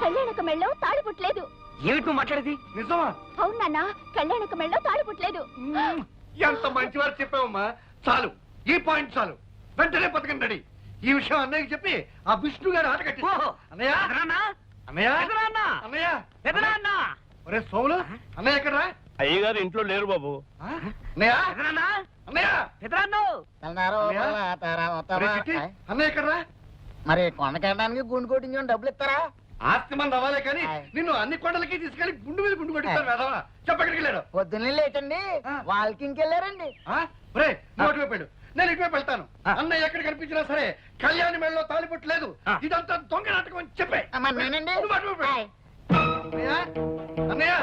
కళ్యాణక మెళ్ళో తాళి పుట్టలేదు. ఏమిటి మాట్లాడేది? నిజమా? అవును నాన్న, కళ్యాణక మెళ్ళో తాళి పుట్టలేదు. ఎంత మంచివారు చెప్పావమ్మా. చాలు, ఈ పాయింట్ చాలు. వెంటనే పథకం రెడీ. ఈ విషయం అన్నయ్యకి చెప్పి ఆ విష్ణు గారు ఆట కట్టి. అన్నయ్య అన్నయ్య అన్నయ్య ఒరే సోములు, అన్నయ్య ఎక్కడరా? అయ్యగారు ఇంట్లో లేరు బాబు. అన్నయ్య అన్నయ్య అన్నయ్య ఎక్కడరా? మరి కొండకెళ్ళడానికి గుండు కొట్టించు డబ్బులు ఇస్తారా? ఆస్తి మంది అవ్వాలే కానీ నిన్ను అన్ని కొండలకి తీసుకెళ్లి గుండు మీద గుండు కొట్టిస్తాను వేదవా. చెప్పెక్కడికి వెళ్ళాడు? పొద్దున్నే లేటండి, వాళ్ళకి ఇంకెళ్ళారండి. నువ్వు అటువైపు వెళ్ళు, నేను ఇటువైపు వెళ్తాను. అన్నయ్య ఎక్కడ కనిపించినా సరే కళ్యాణి మెడలో తాలిపొట్టలేదు, ఇదంతా దొంగ నాటకం అని చెప్పే. నేనండి అన్నయ్య అన్నయ్య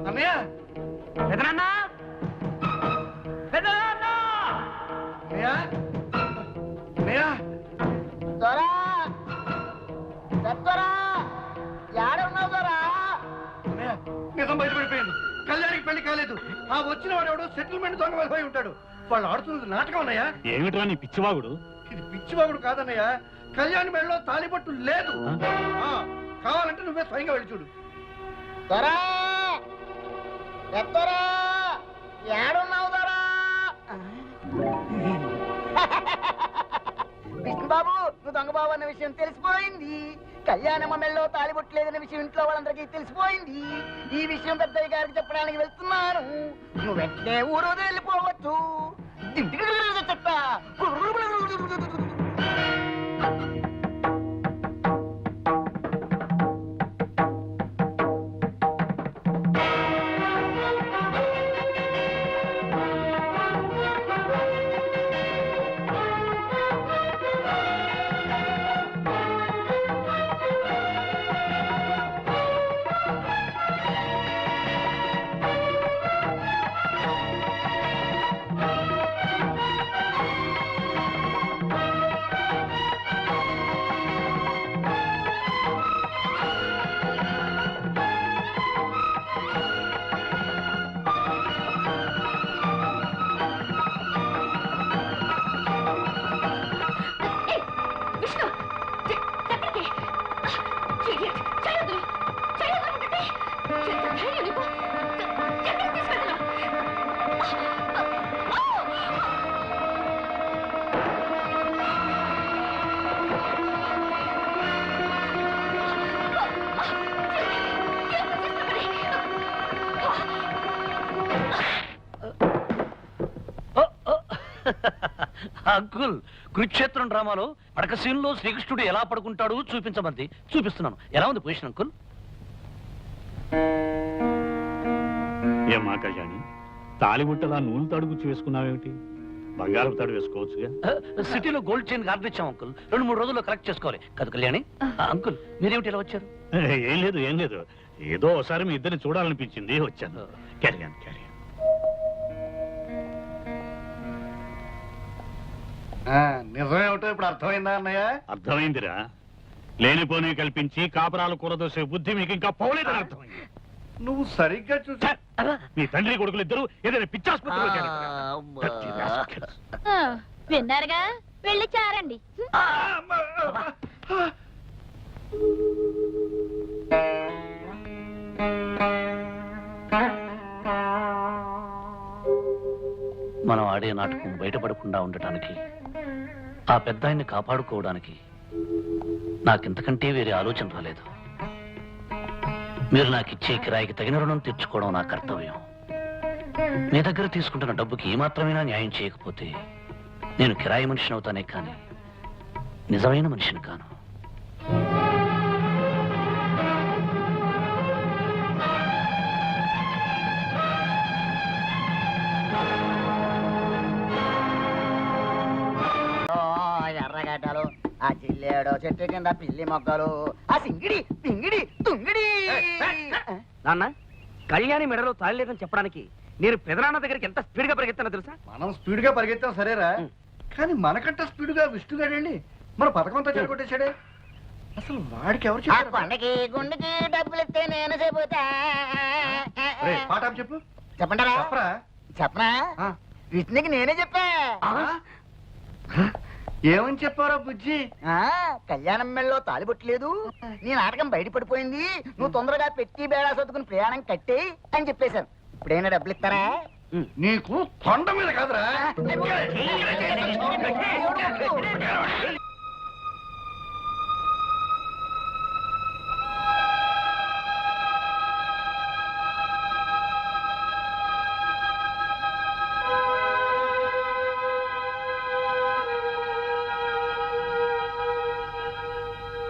అన్నయ్య నిజం బయటపడిపోయింది. కళ్యాణికి పెళ్లి కాలేదు. ఆ వచ్చిన వాడు ఎవడో సెటిల్మెంట్ దొంగ వెళ్ళిపోయి ఉంటాడు. వాళ్ళు ఆడుతున్నది నాటకం అన్నయ్య. ఏమిట్రా నీ పిచ్చివాగుడు? ఇది పిచ్చివాగుడు కాదన్నయ్య, కళ్యాణి మెడలో తాలిపట్టు లేదు. కావాలంటే నువ్వే స్వయంగా వెళ్ళి చూడు. విష్ణుబాబు, నువ్వు దొంగ బాబు అన్న విషయం తెలిసిపోయింది. కళ్యాణమ్మ మెళ్ళలో తాలిబొట్టలేదన్న విషయం ఇంట్లో వాళ్ళందరికీ తెలిసిపోయింది. ఈ విషయం పెద్దయ్య గారికి చెప్పడానికి వెళ్తున్నాను. నువ్వు వెంటనే ఊరు వెళ్ళిపోవచ్చు. చెప్తా అంకుల్, కురుక్షేత్రం డ్రామాలో పడక సీన్లో శ్రీకృష్ణుడు ఎలా పడుకుంటాడు చూపించమంది. చూపిస్తున్నాను. ఎలా ఉంది పొజిషన్ అంకుల్? ఏమా కళ్యాణి, తాళిబుట్టలా నూనె తాడు గుచ్చి వేసుకున్నావేమిటి? బంగారం తాడు వేసుకోవచ్చుగా. సిటీలో గోల్డ్ చైన్ ఆర్డర్ ఇచ్చాం అంకుల్. 2-3 రోజుల్లో కలెక్ట్ చేసుకోవాలి కదా కళ్యాణి. అంకుల్, మీరేమిటి ఇలా వచ్చారు? ఏం లేదు ఏం లేదు, ఏదో ఒకసారి మీ ఇద్దరిని చూడాలనిపించింది, వచ్చాను. క్యారియన్ క్యారియన్. నిజమేమిటో ఇప్పుడు అర్థమైందా అన్నయ్య? అర్థమైందిరా. లేనిపోని కల్పించి కాపరాలు కూరదోసే బుద్ధి మీకు ఇంకా పోలేదని అర్థమైంది. నువ్వు సరిగ్గా చూసా. మీ తండ్రి కొడుకులు ఇద్దరు ఏదైనా పిచ్చాసుపత్రిలో విన్నారుగా, వెళ్ళి చారండి. మనం ఆడే నాటకం బయటపడకుండా ఉండటానికి, ఆ పెద్ద ఆయన్ని కాపాడుకోవడానికి నాకింతకంటే వేరే ఆలోచన రాలేదు. మీరు నాకు ఇచ్చే కిరాయికి తగిన రుణం తీర్చుకోవడం నా కర్తవ్యం. మీ దగ్గర తీసుకుంటున్న డబ్బుకి ఏమాత్రమైనా న్యాయం చేయకపోతే నేను కిరాయి మనిషిని అవుతానే కానీ నిజమైన మనిషిని కాను. ఎర్రగడ్డలు, ఆ చిల్లేడు చెట్టు కింద పిల్లి మొక్కలు, ఆ సింగిడి పింగిడి తుంగిడి. నాన్న, కళ్యాణి మెడలో తాళలేదని చెప్పడానికి నేను పెదనాన్న దగ్గరికి ఎంత స్పీడ్ గా పరిగెత్తానో తెలుసా? మనం స్పీడ్ గా పరిగెత్తాం సరేరా, కానీ మనకంటే స్పీడ్ గా విష్ణుగాడండి మన పథకంతో చెడగొట్టేశాడే. అసలు వాడికి ఎవరు ఆ చెప్పారు? కొండకి గుండెకి డబ్బులు ఇస్తే నేను చెబుతా. రేయ్, పాట ఆపు చెప్పు. చెప్పంటారా? చెప్పరా. చెప్పనా? ఆ. విష్ణుకి నేనే చెప్పా. ఏమని చెప్పారా బుజ్జి? కళ్యాణం మెళ్ళలో తాలిబొట్టలేదు, నీ నాటకం బయటపడిపోయింది, నువ్వు తొందరగా పెట్టి బేడా సర్దుకుని ప్రయాణం కట్టే అని చెప్పేశాను. ఇప్పుడైనా డబ్బులు ఇస్తారా? నీకు కొండ మీద కాదురా.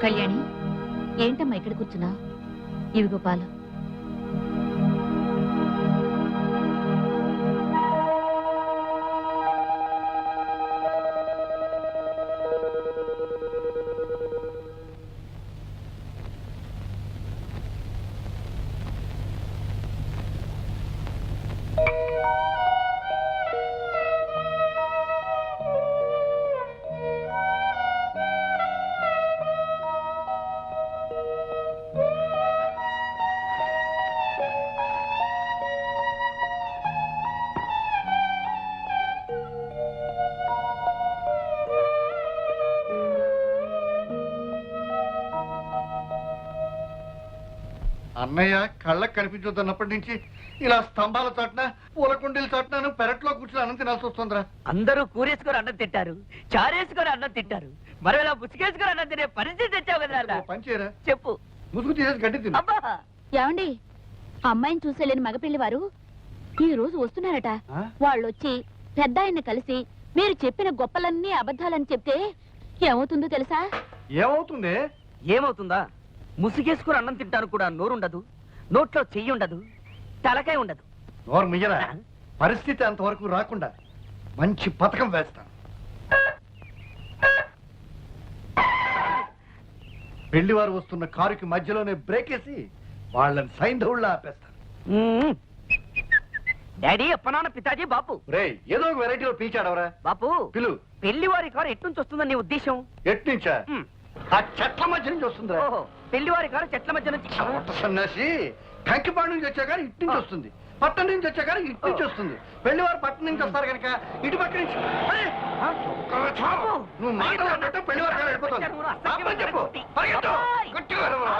కళ్యాణి, ఏంటమ్మా ఇక్కడ కూర్చున్నా? ఇవిగో పాలు. అన్నయ్య కళ్ళకు కనిపించొద్దన్నప్పటి నుంచి ఇలా స్తంభాల చాటున పూల కుండీల చాటున పెరట్లో కూర్చుని అన్నం తినాల్సి వస్తుందిరా. అందరూ కూరేసుకొని అన్నం తింటారు, చారేసుకొని అన్నం తింటారు, మరి ఇలా ముసుగేసుకొని అన్నం తినే పరిస్థితి తెచ్చావు కదా నాన్న. ఓ పని చేయరా, చెప్పు. ముసుగు తీసేసి గడ్డి తిను. అబ్బా, ఏమండి, అమ్మాయిని చూసేలేని మగపిల్లి వారు ఈ రోజు వస్తున్నారట. ఆ? వాళ్ళొచ్చి పెద్ద ఆయన్ని కలిసి మీరు చెప్పిన గొప్పలన్నీ అబద్ధాలని చెప్తే ఏమవుతుందో తెలుసా? ఏమవుతుంది? ఏమవుతుందా? ముసుగేసుకొని అన్నం తింటాను కూడా నోరుండదు, నోట్లో చెయ్యి ఉండదు, తలకాయ ఉండదు. నోరు మియ్యరా. పరిస్థితి అంతవరకు రాకుండా మంచి పథకం వేస్తాను. పెళ్లివారు వస్తున్న కారుకి మధ్యలోనే బ్రేక్ వేసి వాళ్ళని సైంధవుళ్ళ ఆపేస్తాను. డాడీ, అప్పనాన్న, పితాజీ, బాపు. రేయ్, ఏదో ఒక వెరైటీలో పీచాడవరా. బాపు, పిలు. పెళ్లి వారి కారు ఎట్నుంచి వస్తుందని నీ ఉద్దేశం? ఎట్నుంచా? మ్. ఆ చెట్ల మధ్య నుంచి వస్తుందిరా. ఓహో, పెళ్లి వారి కారు చెట్ల మధ్య నుంచి. చవట సన్నాసి, కంకిపాడు నుంచి వచ్చాక ఇటు నుంచి వస్తుంది, పట్టణం నుంచి వచ్చాక ఇటు నుంచి వస్తుంది. పెళ్లివారు పట్టణం నుంచి వస్తారు కనుక ఇటు పక్క నుంచి. అరే, నువ్వు మాట్లాడినట్టు పెళ్లివారు కాడ వెళ్ళిపోతుంది. ఆపని చెప్పు. పరిగెత్తు. గట్టిగా అరవరా.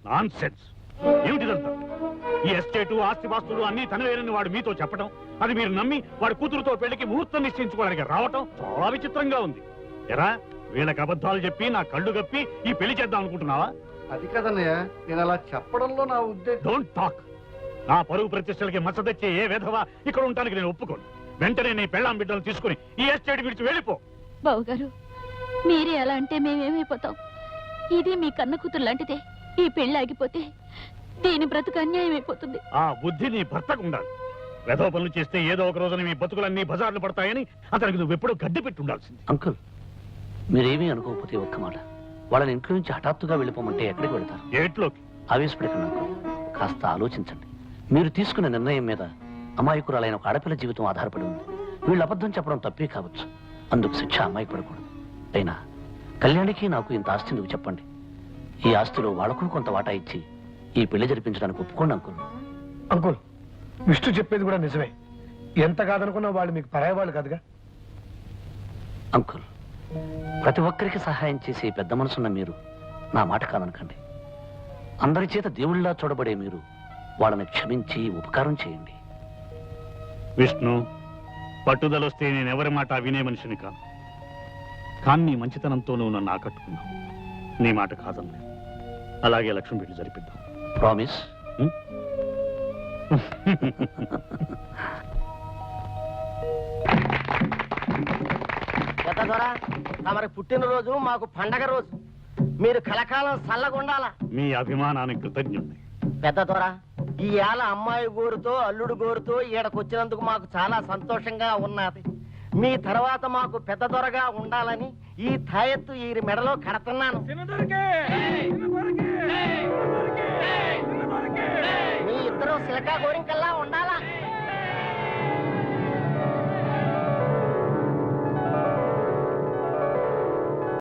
నాన్సెన్స్. ఏమిటిదంతా? ఈ ఎస్టేటు, ఆస్తిపాస్తులు అన్ని తనవేనని వాడు మీతో చెప్పడం, అది మీరు నమ్మి వాడి కూతురుతో పెళ్లికి ముహూర్తం నిశ్చయించుకోవడానికి రావటం చాలా విచిత్రంగా ఉంది. ఎరా, వీళ్ళకి అబద్ధాలు చెప్పి నా కళ్ళు గప్పి ఈ పెళ్లి చేద్దాం అనుకుంటున్నావా? అది కదన్నయ్య, నేను అలా చెప్పడంలో నా ఉద్దేశం. Don't talk. నా పరువు ప్రతిష్టలకి మచ్చ తెచ్చే ఏ విధవా ఇక్కడ ఉండటానికి నేను ఒప్పుకోను. వెంటనే నీ పెళ్ళాం బిడ్డలు తీసుకుని ఈ ఎస్టేట్ విడిచి వెళ్ళిపో. బావుగారు, మీరే అలా అంటే మేమేమైపోతాం? ఇది మీ కన్న కూతురు లాంటిదే. ఈ పెళ్లి ఆగిపోతే దీని బ్రతుకు అన్యాయం అయిపోతుంది. ఆ బుద్ధి నీ భర్తకు ఉండాలి. వెధవ పనులు చేస్తే ఏదో ఒక రోజున మీ బతుకులన్నీ బజార్లు పడతాయని అతనికి నువ్వు ఎప్పుడూ గడ్డి పెట్టి ఉండాల్సింది. అంకుల్, మీరేమీ అనుకోకపోతే ఒక్క మాట, వాళ్ళని ఇంట్లో నుంచి హఠాత్తుగా వెళ్ళిపోమంటే ఎక్కడికి వెళ్తారు? ఏట్లోకి. ఆవేశపడకండి అంకుల్, కాస్త ఆలోచించండి. మీరు తీసుకున్న నిర్ణయం మీద అమాయకురాలైన ఒక ఆడపిల్ల జీవితం ఆధారపడి ఉంది. వీళ్ళు అబద్ధం చెప్పడం తప్పే కావచ్చు, అందుకు శిక్ష అమ్మాయికి పడకూడదు. అయినా కళ్యాణికి నాకు ఇంత ఆస్తి నువ్వు చెప్పండి. ఈ ఆస్తిలో వాళ్ళకు కొంత వాటా ఇచ్చి ఈ పెళ్లి జరిపించడానికి ఒప్పుకోండి అంకుల్. అంకుల్, విష్ణు చెప్పేది కూడా నిజమే. ఎంత కాదనుకున్నా వాళ్ళు మీకు పరాయి వాళ్ళు కాదుగా. అంకుల్, ప్రతి ఒక్కరికి సహాయం చేసే పెద్ద మనసున్న మీరు నా మాట కాదనకండి. అందరి చేత దేవుళ్ళలా చూడబడే మీరు వాళ్ళని క్షమించి ఉపకారం చేయండి. విష్ణు, పట్టుదలొస్తే నేనెవరి మాట వినే మనిషిని కాను. కానీ నీ మంచితనంతో నువ్వు నన్ను ఆకట్టుకున్నావు. నీ మాట కాదనలేదు. అలాగే లక్ష్మి పెళ్లి జరిపిద్దాం. ప్రామిస్? తమరి పుట్టినరోజు మాకు పండగ రోజు. మీరు కలకాలం చల్లగుండాలా. మీ అభిమానానికి కృతజ్ఞుణ్ణి. పెద్ద దొర, ఈ ఏళ అమ్మాయి గోరుతో అల్లుడు గోరుతో ఈడకొచ్చినందుకు మాకు చాలా సంతోషంగా ఉన్నది. మీ తర్వాత మాకు పెద్ద దొరగా ఉండాలని ఈ తాయెత్తు ఈ మెడలో కడుతున్నాను. మీ ఇద్దరు సిలకా గోరింకల్లా ఉండాలా